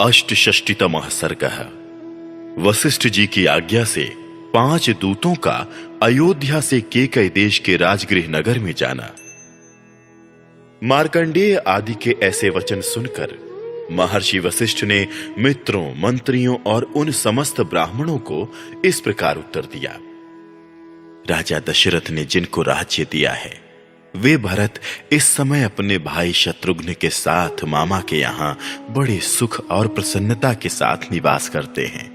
अष्टषष्टितमः सर्गः। वशिष्ठ जी की आज्ञा से 5 दूतों का अयोध्या से केकई देश के राजगृह नगर में जाना। मार्कंडेय आदि के ऐसे वचन सुनकर महर्षि वशिष्ठ ने मित्रों, मंत्रियों और उन समस्त ब्राह्मणों को इस प्रकार उत्तर दिया। राजा दशरथ ने जिनको राज्य दिया है वे भरत इस समय अपने भाई शत्रुघ्न के साथ मामा के यहां बड़े सुख और प्रसन्नता के साथ निवास करते हैं।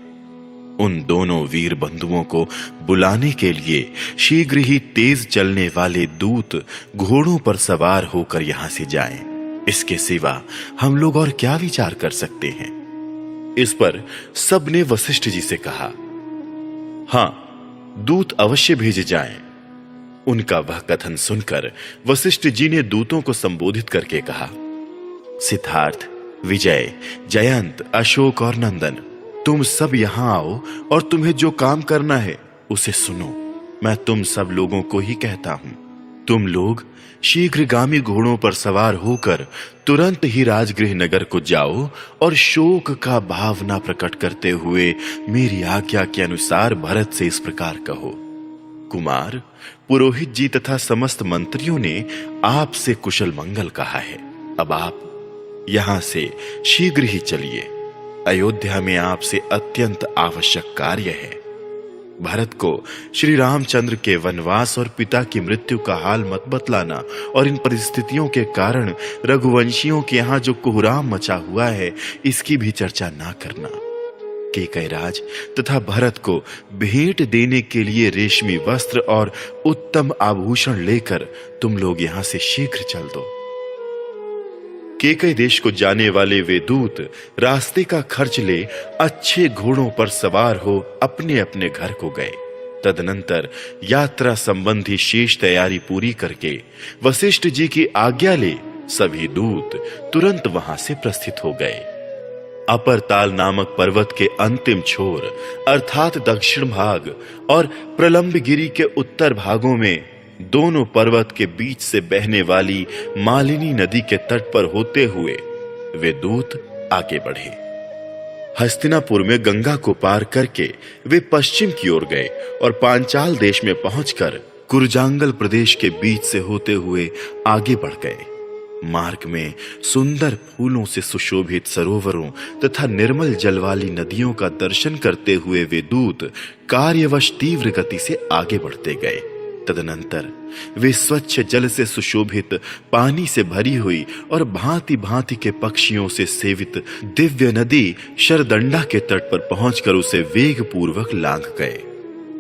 उन दोनों वीर बंधुओं को बुलाने के लिए शीघ्र ही तेज चलने वाले दूत घोड़ों पर सवार होकर यहां से जाएं। इसके सिवा हम लोग और क्या विचार कर सकते हैं। इस पर सबने वशिष्ठ जी से कहा, हां, दूत अवश्य भेजे जाएं। उनका वह कथन सुनकर वशिष्ठ जी ने दूतों को संबोधित करके कहा, सिद्धार्थ, विजय, जयंत, अशोक और नंदन, तुम सब यहां आओ और तुम्हें जो काम करना है उसे सुनो। मैं तुम सब लोगों को ही कहता हूं, तुम लोग शीघ्रगामी घोड़ों पर सवार होकर तुरंत ही राजगृह नगर को जाओ और शोक का भाव न प्रकट करते हुए मेरी आज्ञा के अनुसार भरत से इस प्रकार कहो, कुमार, पुरोहित जी तथा समस्त मंत्रियों ने आपसे कुशल मंगल कहा है। अब आप यहां से शीघ्र ही चलिए। अयोध्या में आपसे अत्यंत आवश्यक कार्य है। भरत को श्री रामचंद्र के वनवास और पिता की मृत्यु का हाल मत बतलाना और इन परिस्थितियों के कारण रघुवंशियों के यहां जो कोहराम मचा हुआ है इसकी भी चर्चा ना करना। केकैराज तथा भरत को भेंट देने के लिए रेशमी वस्त्र और उत्तम आभूषण लेकर तुम लोग यहां से शीघ्र चल दो। केकई देश को जाने वाले वे दूत रास्ते का खर्च ले अच्छे घोड़ों पर सवार हो अपने अपने घर को गए। तदनंतर यात्रा संबंधी शेष तैयारी पूरी करके वशिष्ठ जी की आज्ञा ले सभी दूत तुरंत वहां से प्रस्थित हो गए। अपरताल नामक पर्वत के अंतिम छोर अर्थात दक्षिण भाग और प्रलंबगिरी के उत्तर भागों में दोनों पर्वत के बीच से बहने वाली मालिनी नदी के तट पर होते हुए वे दूत आगे बढ़े। हस्तिनापुर में गंगा को पार करके वे पश्चिम की ओर गए और पांचाल देश में पहुंचकर कुरजांगल प्रदेश के बीच से होते हुए आगे बढ़ गए। मार्ग में सुंदर फूलों से सुशोभित सरोवरों तथा निर्मल जल वाली नदियों का दर्शन करते हुए वे दूत कार्यवश तीव्र गति से आगे बढ़ते गए। तदनंतर वे स्वच्छ जल से सुशोभित, पानी से भरी हुई और भांति भांति के पक्षियों से सेवित दिव्य नदी शरदंडा के तट पर पहुंचकर उसे वेग पूर्वक लांघ गए।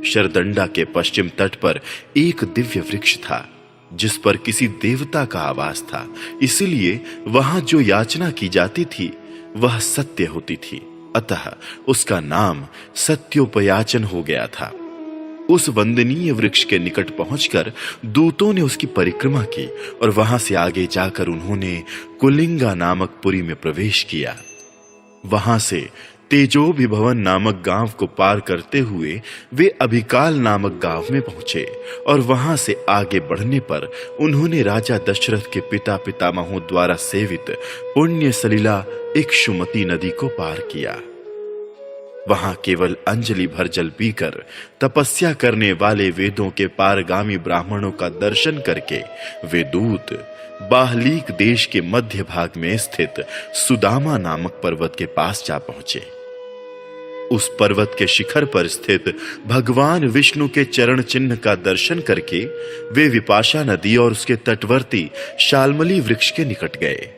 शरदंडा के पश्चिम तट पर एक दिव्य वृक्ष था जिस पर किसी देवता का आवास था, इसलिए वहां जो याचना की जाती थी वह सत्य होती थी, अतः उसका नाम सत्योपयाचन हो गया था। उस वंदनीय वृक्ष के निकट पहुंचकर दूतों ने उसकी परिक्रमा की और वहां से आगे जाकर उन्होंने कुलिंगा नामक पुरी में प्रवेश किया। वहां से तेजोभिभवन नामक गांव को पार करते हुए वे अभिकाल नामक गांव में पहुंचे और वहां से आगे बढ़ने पर उन्होंने राजा दशरथ के पिता पितामहों द्वारा सेवित पुण्य सलिला इक्षुमती नदी को पार किया। वहां केवल अंजलि भर जल पीकर तपस्या करने वाले वेदों के पारगामी ब्राह्मणों का दर्शन करके वे दूत बाहलीक देश के मध्य भाग में स्थित सुदामा नामक पर्वत के पास जा पहुंचे। उस पर्वत के शिखर पर स्थित भगवान विष्णु के चरण चिन्ह का दर्शन करके वे विपाशा नदी और उसके तटवर्ती शालमली वृक्ष के निकट गए।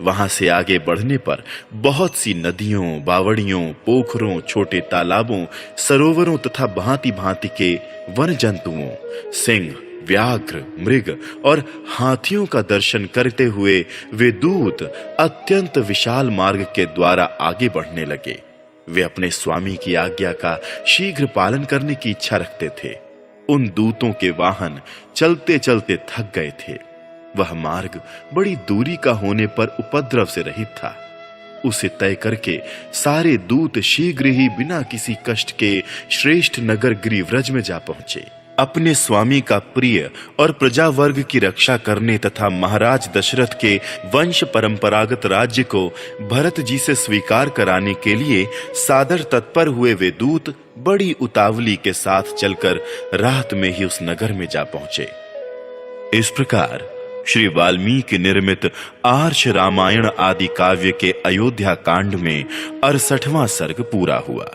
वहां से आगे बढ़ने पर बहुत सी नदियों, बावड़ियों, पोखरों, छोटे तालाबों, सरोवरों तथा भांति भांति के वन जंतुओं, सिंह, व्याघ्र, मृग और हाथियों का दर्शन करते हुए वे दूत अत्यंत विशाल मार्ग के द्वारा आगे बढ़ने लगे। वे अपने स्वामी की आज्ञा का शीघ्र पालन करने की इच्छा रखते थे। उन दूतों के वाहन चलते चलते थक गए थे। वह मार्ग बड़ी दूरी का होने पर उपद्रव से रहित था। उसे तय करके सारे दूत शीघ्र ही बिना किसी कष्ट के श्रेष्ठ नगर गिरिव्रज में जा पहुंचे। अपने स्वामी का प्रिय और प्रजा वर्ग की रक्षा करने तथा महाराज दशरथ के वंश परंपरागत राज्य को भरत जी से स्वीकार कराने के लिए सादर तत्पर हुए वे दूत बड़ी उतावली के साथ चलकर रात में ही उस नगर में जा पहुंचे। इस प्रकार श्री वाल्मीकि निर्मित आर्ष रामायण आदि काव्य के अयोध्या कांड में 68वां सर्ग पूरा हुआ।